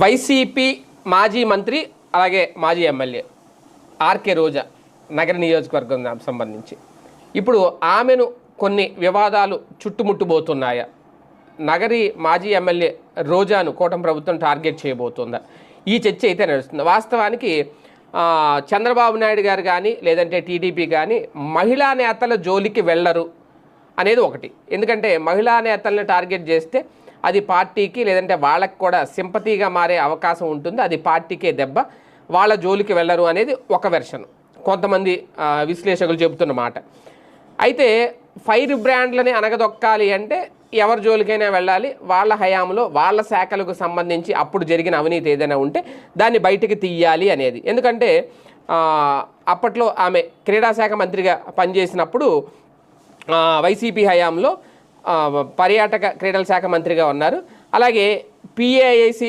YCP మాజీ మంత్రి అలాగే మాజీ ఎమ్మెల్యే ఆర్కే రోజా నగర నియోజకవర్గం సంబంధించి ఇప్పుడు ఆమెను కొన్ని వివాదాలు చుట్టుముట్టుబోతున్నాయా? నగరి మాజీ ఎమ్మెల్యే రోజాను కూటమి ప్రభుత్వం టార్గెట్ చేయబోతుందా? ఈ చర్చ అయితే నడుస్తుంది. వాస్తవానికి చంద్రబాబు నాయుడు గారు కానీ లేదంటే టీడీపీ కానీ మహిళా నేతల జోలికి వెళ్ళరు అనేది ఒకటి. ఎందుకంటే మహిళా నేతలను టార్గెట్ చేస్తే అది పార్టీకి లేదంటే వాళ్ళకి కూడా సింపతిగా మారే అవకాశం ఉంటుంది, అది పార్టీకే దెబ్బ, వాళ్ళ జోలికి వెళ్ళరు అనేది ఒక వెర్షన్, కొంతమంది విశ్లేషకులు చెబుతున్న మాట. అయితే ఫైర్ బ్రాండ్లని అనగదొక్కాలి అంటే ఎవరి జోలికైనా వెళ్ళాలి, వాళ్ళ హయాంలో వాళ్ళ శాఖలకు సంబంధించి అప్పుడు జరిగిన అవినీతి ఏదైనా ఉంటే దాన్ని బయటికి తీయాలి అనేది. ఎందుకంటే అప్పట్లో ఆమె క్రీడాశాఖ మంత్రిగా పనిచేసినప్పుడు వైసీపీ హయాంలో పర్యాటక క్రీడల శాఖ మంత్రిగా ఉన్నారు. అలాగే పిఏఐసి